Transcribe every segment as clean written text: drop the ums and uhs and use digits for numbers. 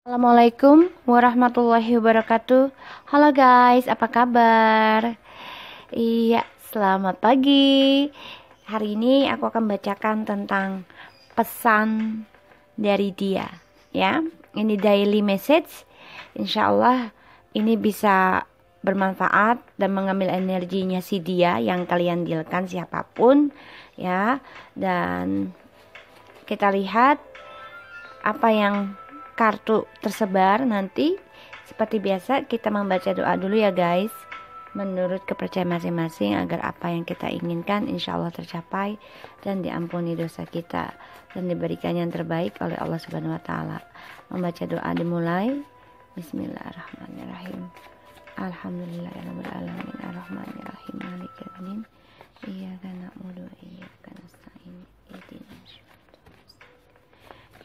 Assalamualaikum warahmatullahi wabarakatuh. Halo guys, apa kabar? Iya, selamat pagi. Hari ini aku akan bacakan tentang pesan dari dia, ya. Ini daily message. Insya Allah ini bisa bermanfaat dan mengambil energinya si dia yang kalian dealkan siapapun, ya. Dan kita lihat apa yang kartu tersebar nanti. Seperti biasa kita membaca doa dulu ya guys, menurut kepercayaan masing-masing, agar apa yang kita inginkan insya Allah tercapai dan diampuni dosa kita dan diberikan yang terbaik oleh Allah Subhanahu wa Ta'ala. Membaca doa dimulai. Bismillahirrahmanirrahim. Alhamdulillahirabbil alamin arrahmanirrahim maliki yaumiddin iyyaka na'budu wa iyyaka nasta'in ihdinas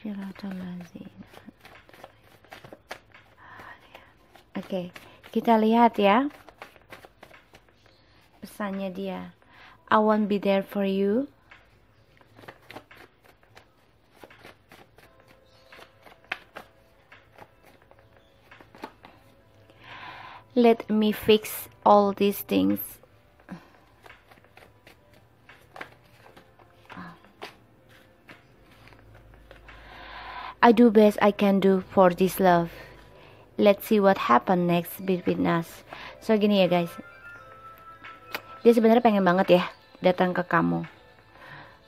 siratal ladzina. Oke, kita lihat ya pesannya dia. I won't be there for you. Let me fix all these things. I do best I can do for this love. Let's see what happen next between us. So gini ya guys, dia sebenarnya pengen banget ya datang ke kamu.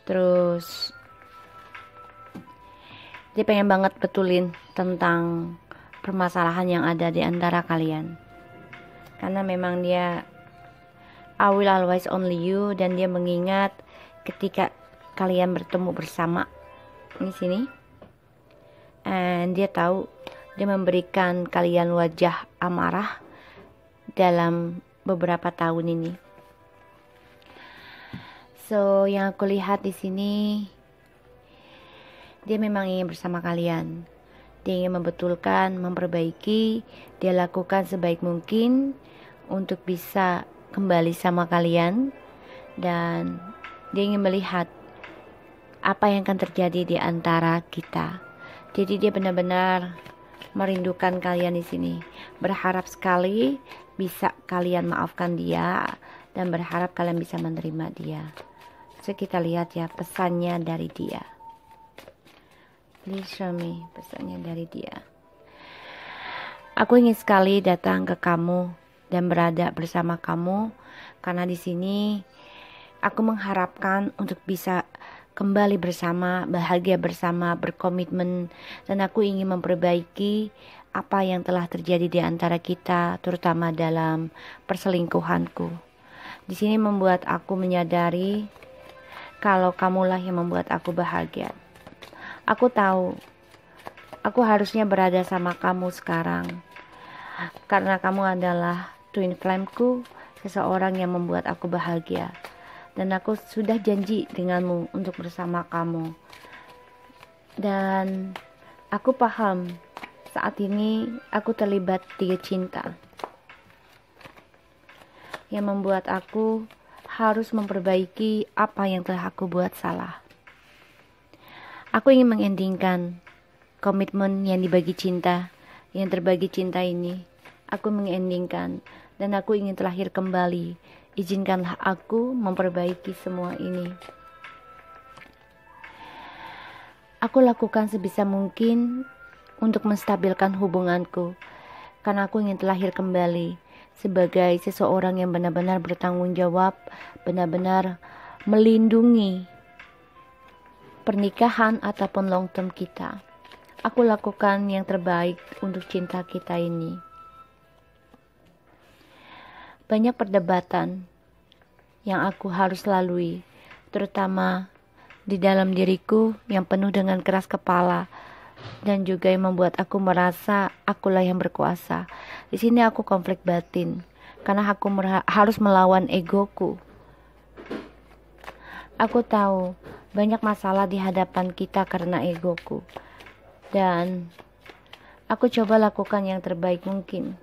Terus dia pengen banget betulin tentang permasalahan yang ada di antara kalian. Karena memang dia I will always only you, dan dia mengingat ketika kalian bertemu bersama di sini. And dia tahu dia memberikan kalian wajah amarah dalam beberapa tahun ini. So, yang aku lihat di sini, dia memang ingin bersama kalian. Dia ingin membetulkan, memperbaiki, dia lakukan sebaik mungkin untuk bisa kembali sama kalian. Dan dia ingin melihat apa yang akan terjadi di antara kita. Jadi dia benar-benar merindukan kalian di sini. Berharap sekali bisa kalian maafkan dia dan berharap kalian bisa menerima dia. So kita lihat ya pesannya dari dia. Please show me pesannya dari dia. Aku ingin sekali datang ke kamu dan berada bersama kamu, karena di sini aku mengharapkan untuk bisa kembali bersama, bahagia bersama, berkomitmen, dan aku ingin memperbaiki apa yang telah terjadi di antara kita, terutama dalam perselingkuhanku. Di sini membuat aku menyadari kalau kamulah yang membuat aku bahagia. Aku tahu aku harusnya berada sama kamu sekarang, karena kamu adalah twin flameku, seseorang yang membuat aku bahagia. Dan aku sudah janji denganmu untuk bersama kamu. Dan aku paham saat ini aku terlibat di cinta yang membuat aku harus memperbaiki apa yang telah aku buat salah. Aku ingin mengendingkan komitmen yang dibagi cinta, yang terbagi cinta ini. Aku mengendingkan dan aku ingin terlahir kembali. Izinkanlah aku memperbaiki semua ini. Aku lakukan sebisa mungkin untuk menstabilkan hubunganku, karena aku ingin terlahir kembali sebagai seseorang yang benar-benar bertanggung jawab, benar-benar melindungi pernikahan ataupun long term kita. Aku lakukan yang terbaik untuk cinta kita ini. Banyak perdebatan yang aku harus lalui, terutama di dalam diriku yang penuh dengan keras kepala dan juga yang membuat aku merasa akulah yang berkuasa. Di sini aku konflik batin karena aku harus melawan egoku. Aku tahu banyak masalah di hadapan kita karena egoku, dan aku coba lakukan yang terbaik mungkin.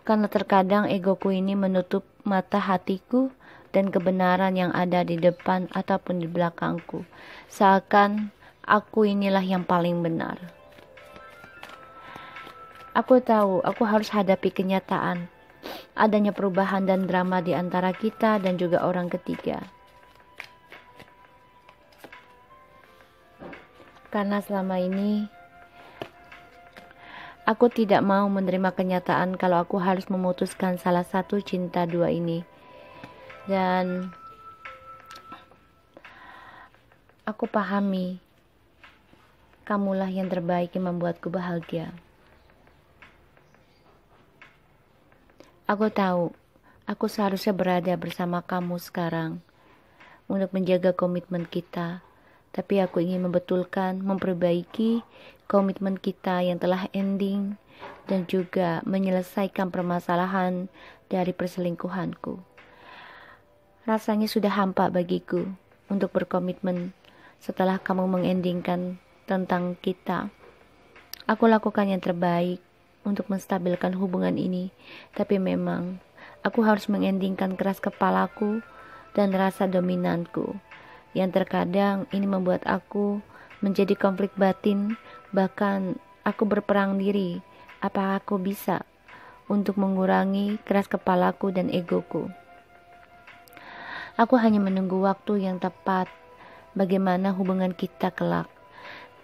Karena terkadang egoku ini menutup mata hatiku dan kebenaran yang ada di depan ataupun di belakangku. Seakan aku inilah yang paling benar. Aku tahu aku harus hadapi kenyataan adanya perubahan dan drama di antara kita dan juga orang ketiga. Karena selama ini aku tidak mau menerima kenyataan kalau aku harus memutuskan salah satu cinta dua ini. Dan aku pahami kamulah yang terbaik yang membuatku bahagia. Aku tahu, aku seharusnya berada bersama kamu sekarang untuk menjaga komitmen kita. Tapi aku ingin membetulkan, memperbaiki komitmen kita yang telah ending dan juga menyelesaikan permasalahan dari perselingkuhanku. Rasanya sudah hampa bagiku untuk berkomitmen setelah kamu mengendingkan tentang kita. Aku lakukan yang terbaik untuk menstabilkan hubungan ini, tapi memang aku harus mengendingkan keras kepalaku dan rasa dominanku, yang terkadang ini membuat aku menjadi konflik batin, bahkan aku berperang diri, apa aku bisa untuk mengurangi keras kepalaku dan egoku. Aku hanya menunggu waktu yang tepat bagaimana hubungan kita kelak,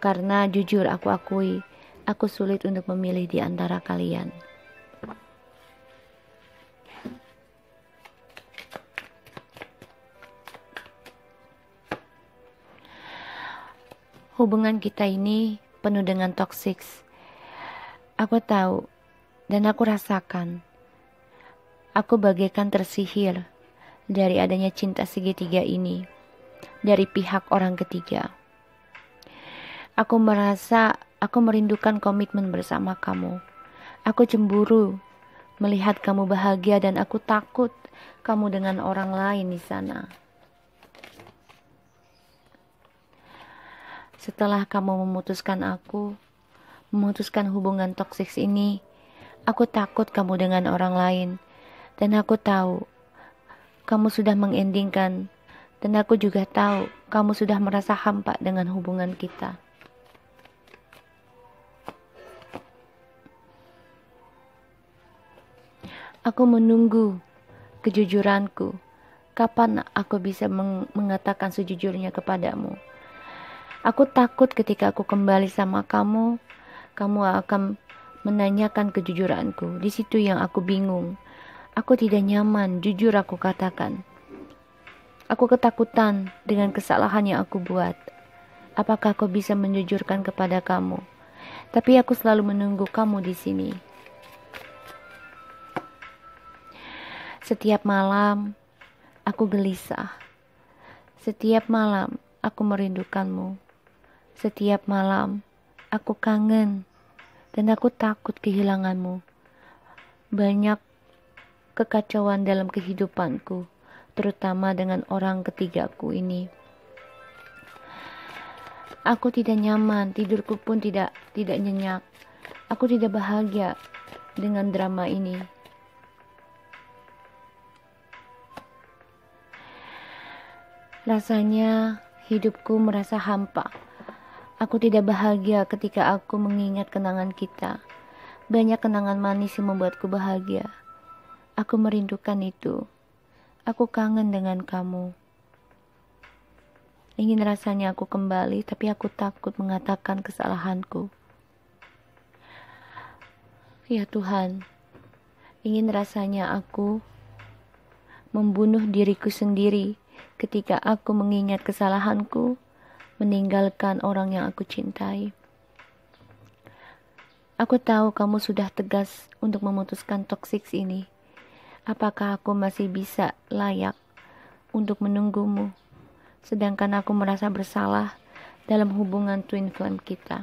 karena jujur aku akui, aku sulit untuk memilih di antara kalian. Hubungan kita ini penuh dengan toksik. Aku tahu dan aku rasakan. Aku bagaikan tersihir dari adanya cinta segitiga ini dari pihak orang ketiga. Aku merasa aku merindukan komitmen bersama kamu. Aku cemburu melihat kamu bahagia dan aku takut kamu dengan orang lain di sana. Setelah kamu memutuskan hubungan toksik ini, aku takut kamu dengan orang lain. Dan aku tahu kamu sudah mengendingkan. Dan aku juga tahu kamu sudah merasa hampa dengan hubungan kita. Aku menunggu kejujuranku. Kapan aku bisa mengatakan sejujurnya kepadamu? Aku takut ketika aku kembali sama kamu akan menanyakan kejujuranku. Di situ yang aku bingung. Aku tidak nyaman, jujur aku katakan. Aku ketakutan dengan kesalahan yang aku buat. Apakah aku bisa menjujurkan kepada kamu? Tapi aku selalu menunggu kamu di sini. Setiap malam aku gelisah. Setiap malam aku merindukanmu. Setiap malam aku kangen dan aku takut kehilanganmu. Banyak kekacauan dalam kehidupanku, terutama dengan orang ketigaku ini. Aku tidak nyaman, tidurku pun tidak nyenyak. Aku tidak bahagia dengan drama ini. Rasanya hidupku merasa hampa. Aku tidak bahagia ketika aku mengingat kenangan kita. Banyak kenangan manis yang membuatku bahagia. Aku merindukan itu. Aku kangen dengan kamu. Ingin rasanya aku kembali, tapi aku takut mengatakan kesalahanku. Ya Tuhan, ingin rasanya aku membunuh diriku sendiri ketika aku mengingat kesalahanku, meninggalkan orang yang aku cintai. Aku tahu kamu sudah tegas untuk memutuskan toksik ini. Apakah aku masih bisa layak untuk menunggumu, sedangkan aku merasa bersalah dalam hubungan twin flame kita.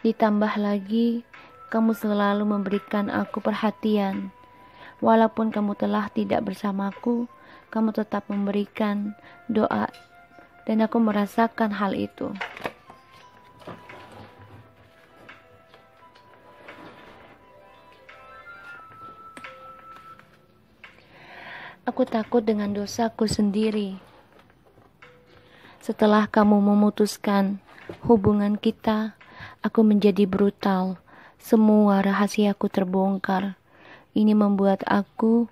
Ditambah lagi, kamu selalu memberikan aku perhatian. Walaupun kamu telah tidak bersamaku, kamu tetap memberikan doa, dan aku merasakan hal itu. Aku takut dengan dosaku sendiri. Setelah kamu memutuskan hubungan kita, aku menjadi brutal. Semua rahasiaku terbongkar. Ini membuat aku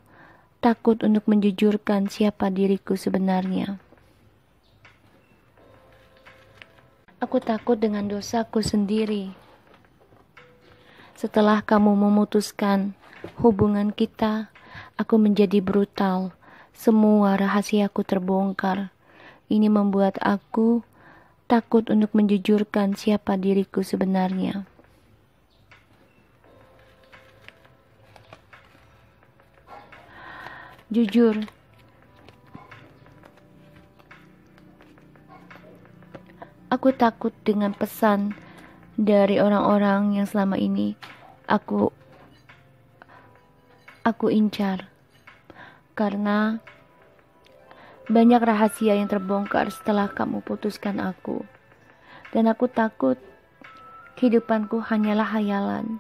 takut untuk menjujurkan siapa diriku sebenarnya. Aku takut dengan dosaku sendiri. Setelah kamu memutuskan hubungan kita, aku menjadi brutal. Semua rahasiaku terbongkar. Ini membuat aku takut untuk menjujurkan siapa diriku sebenarnya. Jujur, aku takut dengan pesan dari orang-orang yang selama ini aku incar, karena banyak rahasia yang terbongkar setelah kamu putuskan aku. Dan aku takut kehidupanku hanyalah hayalan.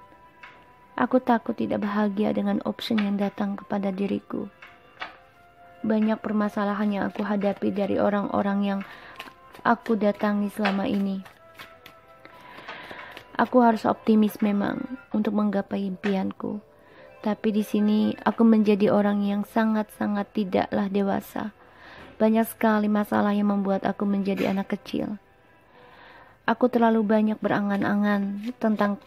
Aku takut tidak bahagia dengan opsi yang datang kepada diriku. Banyak permasalahan yang aku hadapi dari orang-orang yang aku datangi selama ini. Aku harus optimis memang untuk menggapai impianku. Tapi di sini aku menjadi orang yang sangat-sangat tidaklah dewasa. Banyak sekali masalah yang membuat aku menjadi anak kecil. Aku terlalu banyak berangan-angan tentang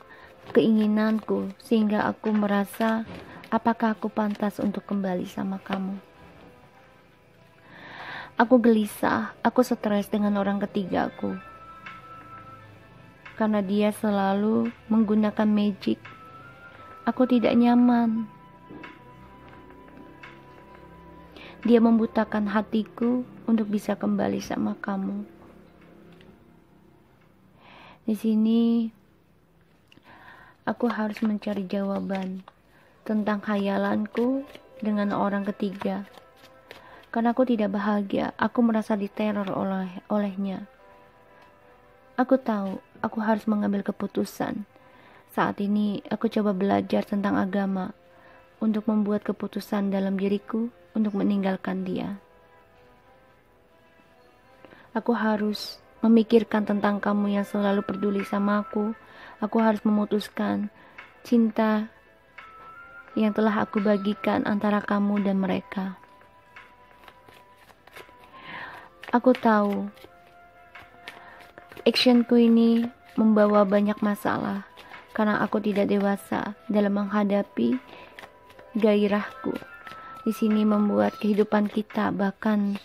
keinginanku, sehingga aku merasa apakah aku pantas untuk kembali sama kamu. Aku gelisah, aku stres dengan orang ketigaku. Karena dia selalu menggunakan magic. Aku tidak nyaman. Dia membutakan hatiku untuk bisa kembali sama kamu. Di sini aku harus mencari jawaban tentang khayalanku dengan orang ketiga. Karena aku tidak bahagia, aku merasa diteror olehnya. Aku tahu aku harus mengambil keputusan. Saat ini aku coba belajar tentang agama untuk membuat keputusan dalam diriku untuk meninggalkan dia. Aku harus memikirkan tentang kamu yang selalu peduli sama aku. Aku harus memutuskan cinta yang telah aku bagikan antara kamu dan mereka. Aku tahu actionku ini membawa banyak masalah karena aku tidak dewasa dalam menghadapi gairahku. Di sini membuat kehidupan kita, bahkan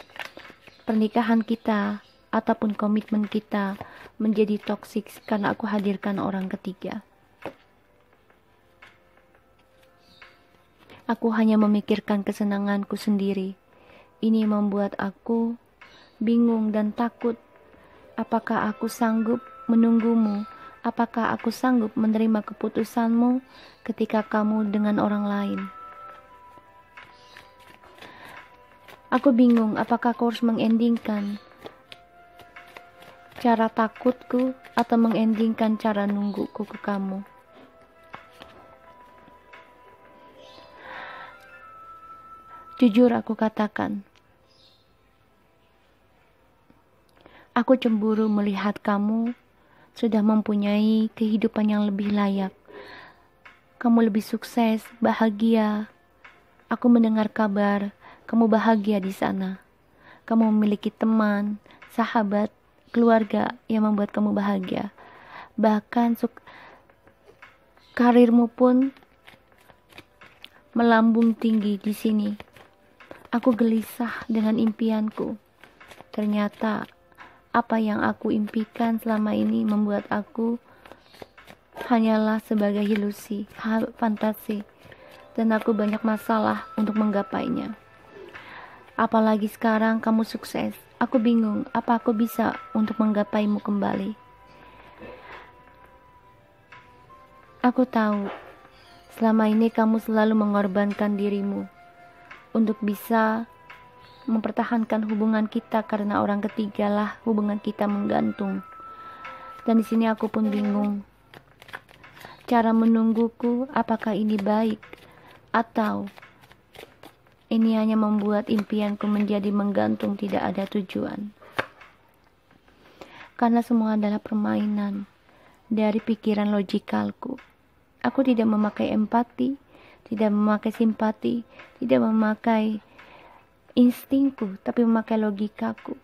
pernikahan kita ataupun komitmen kita menjadi toksik karena aku hadirkan orang ketiga. Aku hanya memikirkan kesenanganku sendiri. Ini membuat aku bingung dan takut. Apakah aku sanggup menunggumu? Apakah aku sanggup menerima keputusanmu ketika kamu dengan orang lain? Aku bingung apakah aku harus mengendingkan cara takutku atau mengendingkan cara nungguku ke kamu. Jujur aku katakan, aku cemburu melihat kamu sudah mempunyai kehidupan yang lebih layak. Kamu lebih sukses, bahagia. Aku mendengar kabar kamu bahagia di sana. Kamu memiliki teman, sahabat, keluarga yang membuat kamu bahagia. Bahkan karirmu pun melambung tinggi di sini. Aku gelisah dengan impianku. Ternyata apa yang aku impikan selama ini membuat aku hanyalah sebagai ilusi, fantasi, dan aku banyak masalah untuk menggapainya. Apalagi sekarang kamu sukses. Aku bingung, apa aku bisa untuk menggapaimu kembali? Aku tahu, selama ini kamu selalu mengorbankan dirimu untuk bisa mempertahankan hubungan kita karena orang ketiga lah hubungan kita menggantung. Dan di sini aku pun bingung. Cara menungguku, apakah ini baik atau ini hanya membuat impianku menjadi menggantung, tidak ada tujuan. karena semua adalah permainan dari pikiran logikalku. Aku tidak memakai empati, tidak memakai simpati, tidak memakai instingku, tapi memakai logikaku.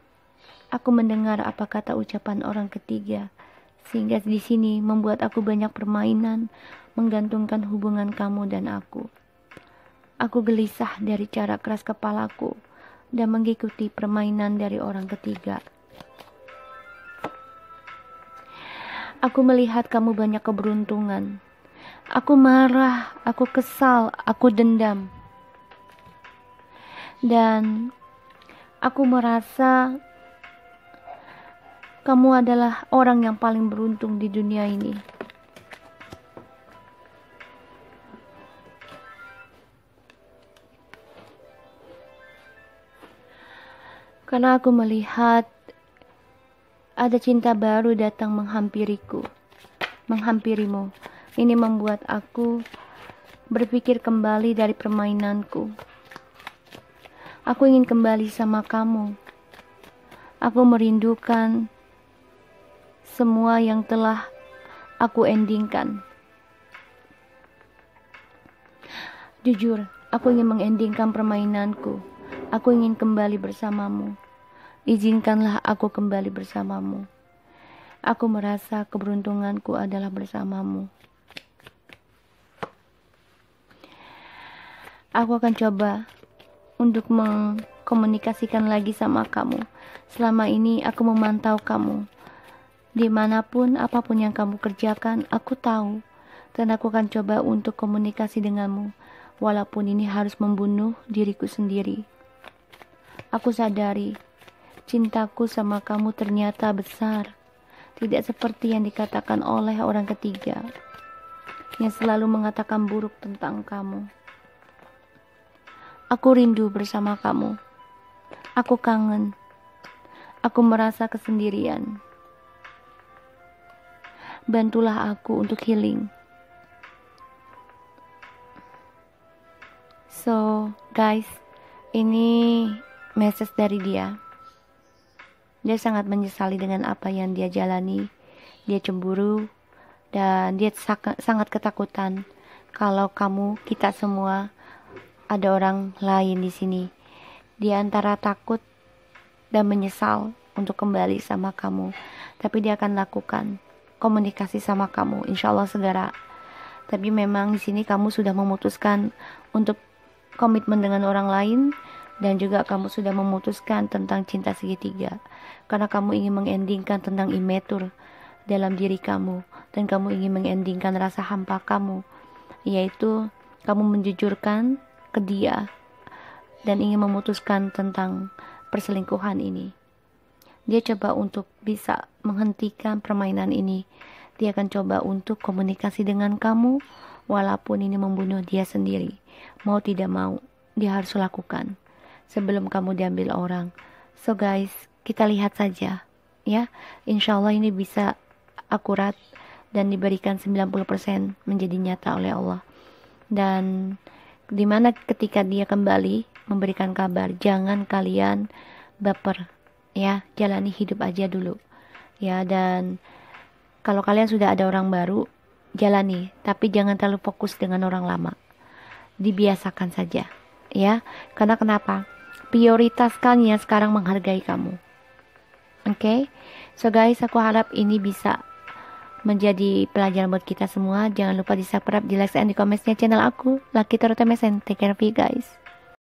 Aku mendengar apa kata ucapan orang ketiga, sehingga di sini membuat aku banyak permainan, menggantungkan hubungan kamu dan aku. Aku gelisah dari cara keras kepalaku dan mengikuti permainan dari orang ketiga. Aku melihat kamu banyak keberuntungan. Aku marah, aku kesal, aku dendam. Dan aku merasa kamu adalah orang yang paling beruntung di dunia ini. Karena aku melihat ada cinta baru datang menghampirimu. Ini membuat aku berpikir kembali dari permainanku. Aku ingin kembali sama kamu. Aku merindukan semua yang telah aku endingkan. Jujur, aku ingin mengendingkan permainanku. Aku ingin kembali bersamamu. Izinkanlah aku kembali bersamamu. Aku merasa keberuntunganku adalah bersamamu. Aku akan coba untuk mengkomunikasikan lagi sama kamu. Selama ini aku memantau kamu. Dimanapun, apapun yang kamu kerjakan, aku tahu. Dan aku akan coba untuk komunikasi denganmu. Walaupun ini harus membunuh diriku sendiri. Aku sadari, cintaku sama kamu ternyata besar. Tidak seperti yang dikatakan oleh orang ketiga yang selalu mengatakan buruk tentang kamu. Aku rindu bersama kamu. Aku kangen. Aku merasa kesendirian. Bantulah aku untuk healing. So, guys, ini message dari dia. Dia sangat menyesali dengan apa yang dia jalani. Dia cemburu dan dia sangat ketakutan kalau kita semua ada orang lain di sini. Dia antara takut dan menyesal untuk kembali sama kamu, tapi dia akan lakukan komunikasi sama kamu, insya Allah segera. Tapi memang di sini kamu sudah memutuskan untuk komitmen dengan orang lain. Dan juga kamu sudah memutuskan tentang cinta segitiga. Karena kamu ingin mengendingkan tentang imetur dalam diri kamu. Dan kamu ingin mengendingkan rasa hampa kamu. Yaitu kamu menjujurkan ke dia. Dan ingin memutuskan tentang perselingkuhan ini. Dia coba untuk bisa menghentikan permainan ini. Dia akan coba untuk komunikasi dengan kamu. Walaupun ini membunuh dia sendiri. Mau tidak mau, dia harus lakukan. Sebelum kamu diambil orang. So guys, kita lihat saja ya. Insya Allah ini bisa akurat dan diberikan 90% menjadi nyata oleh Allah. Dan dimana ketika dia kembali memberikan kabar, jangan kalian baper ya, jalani hidup aja dulu ya. Dan kalau kalian sudah ada orang baru, jalani, tapi jangan terlalu fokus dengan orang lama. Dibiasakan saja ya. Karena kenapa? Prioritaskan yang sekarang menghargai kamu. Oke? So guys, aku harap ini bisa menjadi pelajaran buat kita semua. Jangan lupa di subscribe, di like, and di komennya channel aku, Lucky Tarot MSN. Take care of you guys.